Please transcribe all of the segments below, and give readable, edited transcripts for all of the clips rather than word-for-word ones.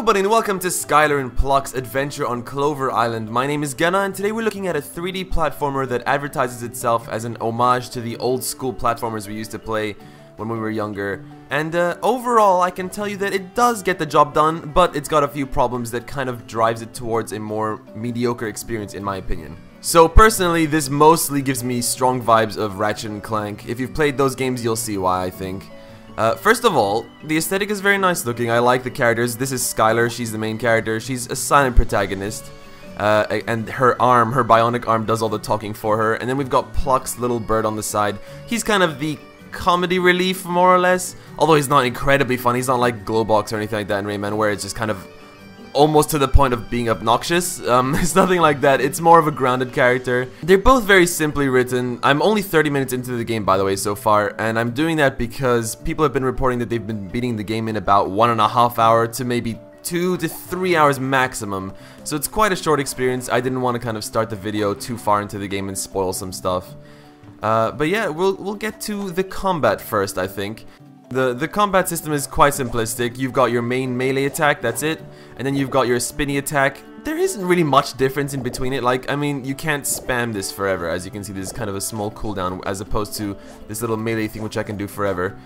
everybody and welcome to Skylar and Plux Adventure on Clover Island. My name is Genna and today we're looking at a 3D platformer that advertises itself as an homage to the old school platformers we used to play when we were younger. And overall I can tell you that it does get the job done, but it's got a few problems that kind of drives it towards a more mediocre experience in my opinion. So personally, this mostly gives me strong vibes of Ratchet & Clank. If you've played those games, you'll see why, I think. First of all, the aesthetic is very nice looking. I like the characters. This is Skylar, she's the main character. She's a silent protagonist. And her bionic arm does all the talking for her. And then we've got Plux, little bird on the side. He's kind of the comedy relief, more or less. Although he's not incredibly funny. He's not like Glowbox or anything like that in Rayman, where it's just kind of almost to the point of being obnoxious. It's nothing like that. It's more of a grounded character. They're both very simply written. I'm only 30 minutes into the game, by the way, so far, and I'm doing that because people have been reporting that they've been beating the game in about 1.5 hours to maybe 2 to 3 hours maximum. So it's quite a short experience. I didn't want to kind of start the video too far into the game and spoil some stuff. But yeah, we'll get to the combat first, I think. The combat system is quite simplistic. You've got your main melee attack, that's it, and then you've got your spinny attack. There isn't really much difference in between it. Like, I mean, you can't spam this forever. As you can see, this is kind of a small cooldown as opposed to this little melee thing which I can do forever.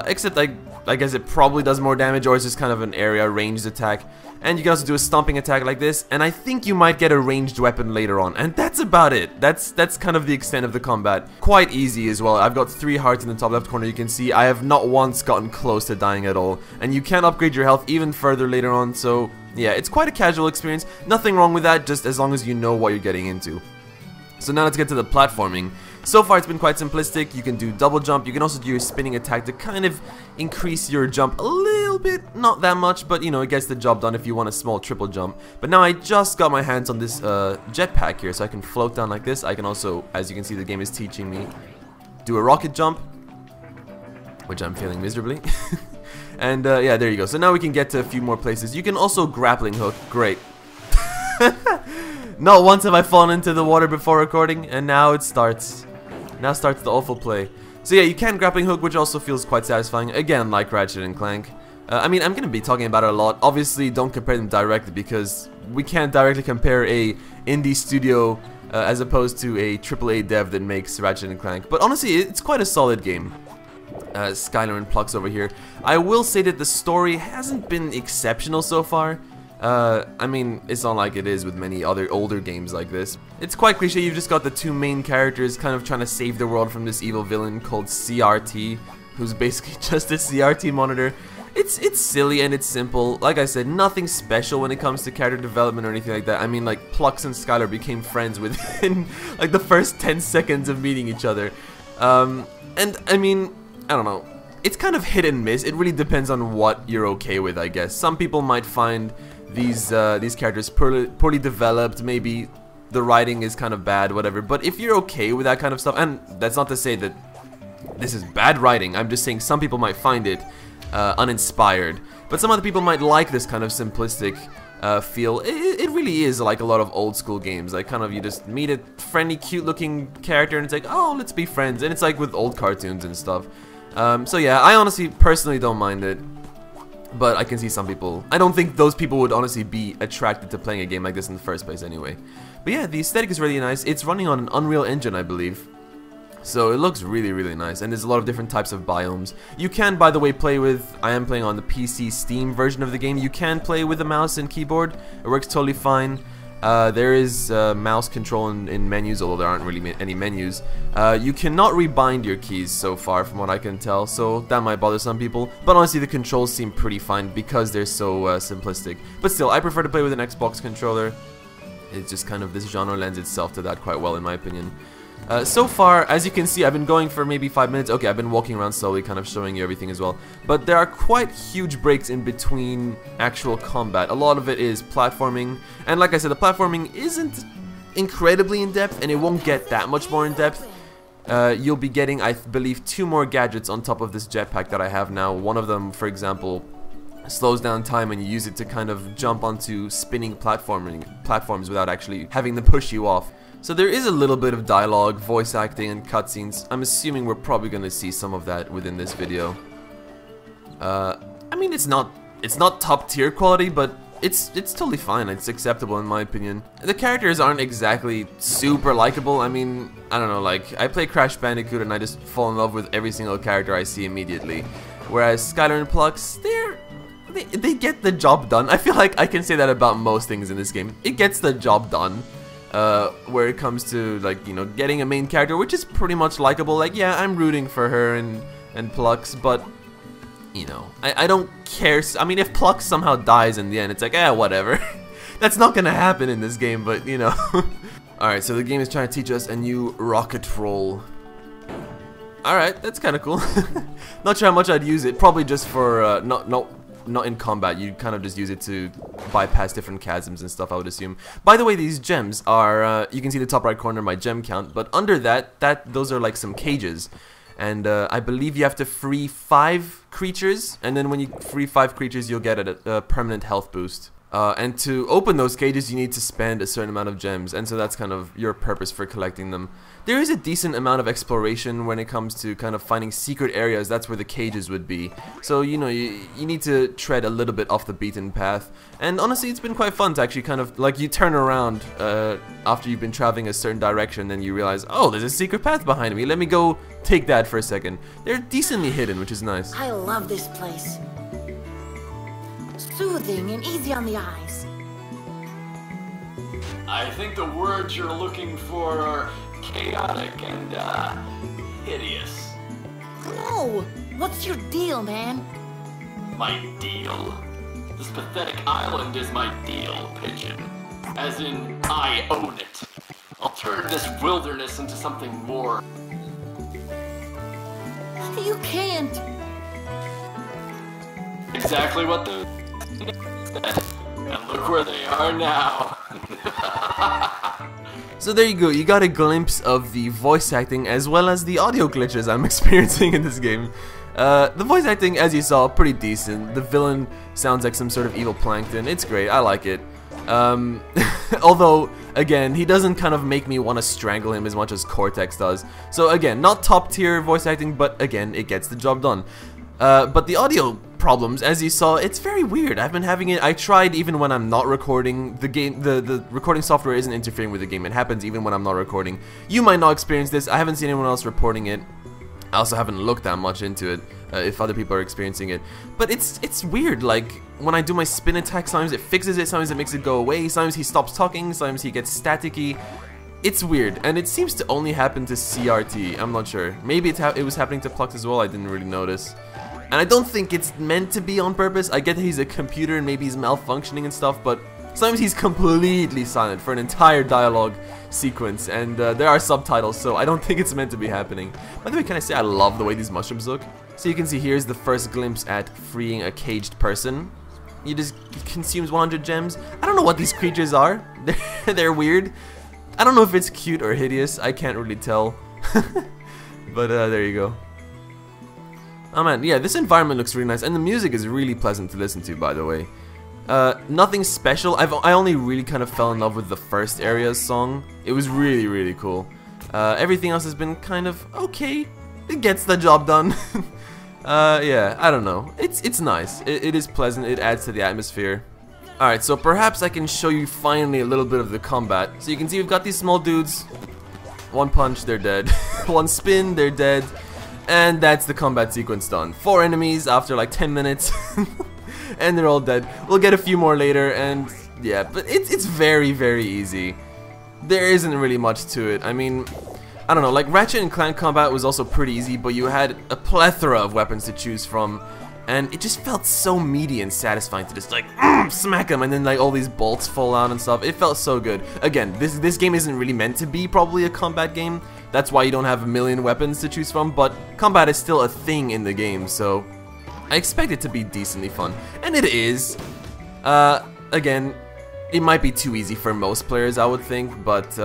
Except I guess it probably does more damage, or it's just kind of an area ranged attack. And you can also do a stomping attack like this, and I think you might get a ranged weapon later on. And that's about it. That's kind of the extent of the combat. Quite easy as well. I've got 3 hearts in the top left corner. You can see I have not once gotten close to dying at all. And you can upgrade your health even further later on, so yeah, it's quite a casual experience. Nothing wrong with that, just as long as you know what you're getting into. So now let's get to the platforming. So far it's been quite simplistic. You can do double jump, you can also do your spinning attack to kind of increase your jump a little bit, not that much, but you know, it gets the job done if you want a small triple jump. But now I just got my hands on this jetpack here, so I can float down like this. I can also, as you can see, the game is teaching me, do a rocket jump, which I'm failing miserably. And yeah, there you go. So now we can get to a few more places. You can also grappling hook, great. Not once have I fallen into the water before recording, and now it starts. Now starts the awful play. So yeah, you can grappling hook, which also feels quite satisfying. Again, like Ratchet & Clank. I mean, I'm going to be talking about it a lot. Obviously, don't compare them directly, because we can't directly compare a indie studio as opposed to a AAA dev that makes Ratchet & Clank. But honestly, it's quite a solid game. Skylar and Plux over here. I will say that the story hasn't been exceptional so far. I mean, it's not like it is with many other older games like this. It's quite cliche. You've just got the 2 main characters kind of trying to save the world from this evil villain called CRT, who's basically just a CRT monitor. It's silly and it's simple. Like I said, nothing special when it comes to character development or anything like that. I mean, like, Plux and Skylar became friends within like the first 10 seconds of meeting each other. And I mean, I don't know. It's kind of hit and miss. It really depends on what you're okay with, I guess. Some people might find these characters poorly developed, maybe the writing is kind of bad, whatever. But if you're okay with that kind of stuff, and that's not to say that this is bad writing, I'm just saying some people might find it uninspired. But some other people might like this kind of simplistic feel. It really is like a lot of old school games. Like, kind of, you just meet a friendly, cute looking character and it's like, oh, let's be friends. And it's like with old cartoons and stuff. So yeah, I honestly, personally don't mind it. But I can see some people, I don't think those people would honestly be attracted to playing a game like this in the first place anyway. But yeah, the aesthetic is really nice. It's running on an Unreal Engine, I believe. So it looks really, really nice. And there's a lot of different types of biomes. You can, by the way, play with, I am playing on the PC Steam version of the game. You can play with a mouse and keyboard. It works totally fine. There is mouse control in menus, although there aren't really any menus. You cannot rebind your keys so far, from what I can tell, so that might bother some people. But honestly, the controls seem pretty fine because they're so simplistic. But still, I prefer to play with an Xbox controller. It's just kind of, this genre lends itself to that quite well, in my opinion. So far, as you can see, I've been going for maybe 5 minutes. Okay, I've been walking around slowly, kind of showing you everything as well. But there are quite huge breaks in between actual combat. A lot of it is platforming. And like I said, the platforming isn't incredibly in-depth, and it won't get that much more in-depth. You'll be getting, I believe, 2 more gadgets on top of this jetpack that I have now. One of them, for example, slows down time and you use it to kind of jump onto spinning platforms without actually having them push you off. So there is a little bit of dialogue, voice acting, and cutscenes. I'm assuming we're probably going to see some of that within this video. I mean, it's not it's not top tier quality, but it's totally fine. It's acceptable in my opinion. The characters aren't exactly super likable. I mean, I don't know, like, I play Crash Bandicoot and I just fall in love with every single character I see immediately. Whereas Skylar and Plux, they get the job done. I feel like I can say that about most things in this game. It gets the job done. Where it comes to, like, you know, getting a main character, which is pretty much likable. Like, yeah, I'm rooting for her and Plux, but you know, I don't care. I mean, if Plux somehow dies in the end, it's like, whatever. That's not gonna happen in this game, but you know. Alright, so the game is trying to teach us a new rocket roll. Alright, that's kind of cool. Not sure how much I'd use it. Probably just for, not in combat. You kind of just use it to bypass different chasms and stuff, I would assume. By the way, these gems are, you can see the top right corner, my gem count, but under those are like some cages. And I believe you have to free 5 creatures, and then when you free 5 creatures, you'll get a permanent health boost. And to open those cages, you need to spend a certain amount of gems, and so that's kind of your purpose for collecting them. There is a decent amount of exploration when it comes to kind of finding secret areas. That's where the cages would be. So, you know, you need to tread a little bit off the beaten path. And honestly, it's been quite fun to actually kind of, like, you turn around after you've been traveling a certain direction, then you realize, oh, there's a secret path behind me. Let me go take that for a second. They're decently hidden, which is nice. I love this place. Soothing and easy on the eyes. I think the words you're looking for are chaotic and, hideous. Oh, what's your deal, man? My deal? This pathetic island is my deal, Pigeon. As in, I own it. I'll turn this wilderness into something more. You can't. Exactly what the said. And look where they are now. So there you go, you got a glimpse of the voice acting as well as the audio glitches I'm experiencing in this game. The voice acting, as you saw, pretty decent. The villain sounds like some sort of evil plankton. It's great, I like it. Although, again, he doesn't kind of make me want to strangle him as much as Cortex does. So again, not top tier voice acting, but again, it gets the job done. But the audio problems, as you saw, it's very weird. I've been having it. I tried even when I'm not recording. The game, the recording software isn't interfering with the game. It happens even when I'm not recording. You might not experience this. I haven't seen anyone else reporting it. I also haven't looked that much into it, if other people are experiencing it. But it's weird. Like when I do my spin attack, sometimes it fixes it, sometimes it makes it go away, sometimes he stops talking, sometimes he gets staticky. It's weird, and it seems to only happen to CRT. I'm not sure. Maybe it was happening to Plux as well. I didn't really notice. And I don't think it's meant to be on purpose. I get that he's a computer and maybe he's malfunctioning and stuff, but sometimes he's completely silent for an entire dialogue sequence, and there are subtitles, so I don't think it's meant to be happening. By the way, can I say I love the way these mushrooms look? So you can see here's the first glimpse at freeing a caged person. It consumes 100 gems. I don't know what these creatures are. They're weird. I don't know if it's cute or hideous. I can't really tell. But there you go. Oh man, yeah, this environment looks really nice, and the music is really pleasant to listen to, by the way. Nothing special. I only really kind of fell in love with the first area's song. It was really, really cool. Everything else has been kind of okay. It gets the job done. Yeah, I don't know. It's nice. It is pleasant. It adds to the atmosphere. Alright, so perhaps I can show you finally a little bit of the combat. So you can see we've got these small dudes. One punch, they're dead. One spin, they're dead. And that's the combat sequence done. 4 enemies after like 10 minutes. And they're all dead. We'll get a few more later, and yeah, but it's very, very easy. There isn't really much to it. I mean, I don't know, like Ratchet and Clank combat was also pretty easy, but you had a plethora of weapons to choose from, and it just felt so meaty and satisfying to just like smack them, and then like all these bolts fall out and stuff. It felt so good. Again, this game isn't really meant to be probably a combat game. That's why you don't have a million weapons to choose from, but combat is still a thing in the game, so I expect it to be decently fun. And it is. Again, it might be too easy for most players, I would think, but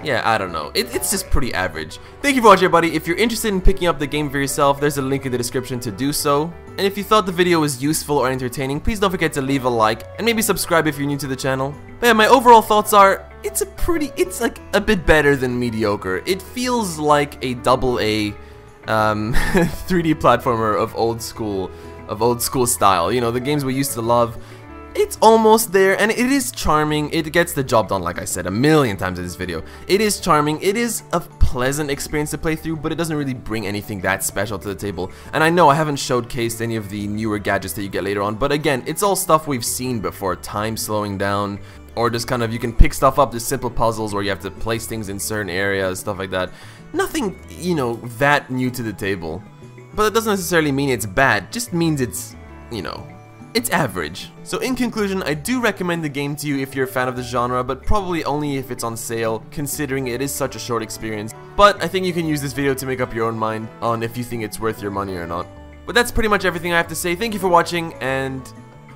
yeah, I don't know. It's just pretty average. Thank you for watching, everybody. If you're interested in picking up the game for yourself, there's a link in the description to do so. And if you thought the video was useful or entertaining, please don't forget to leave a like and maybe subscribe if you're new to the channel. But yeah, my overall thoughts are, it's like a bit better than mediocre. It feels like a AA 3D platformer of old school. of old school style. You know, the games we used to love. It's almost there, and it is charming. It gets the job done, like I said a million times in this video. It is charming. It is a pleasant experience to play through, but it doesn't really bring anything that special to the table. And I know I haven't showcased any of the newer gadgets that you get later on, but again, it's all stuff we've seen before. Time slowing down, or just kind of, you can pick stuff up, just simple puzzles where you have to place things in certain areas, stuff like that. Nothing, you know, that new to the table. But that doesn't necessarily mean it's bad, just means it's, you know, it's average. So in conclusion, I do recommend the game to you if you're a fan of the genre, but probably only if it's on sale, considering it is such a short experience. But I think you can use this video to make up your own mind on if you think it's worth your money or not. But that's pretty much everything I have to say. Thank you for watching, and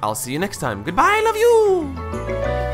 I'll see you next time. Goodbye, I love you!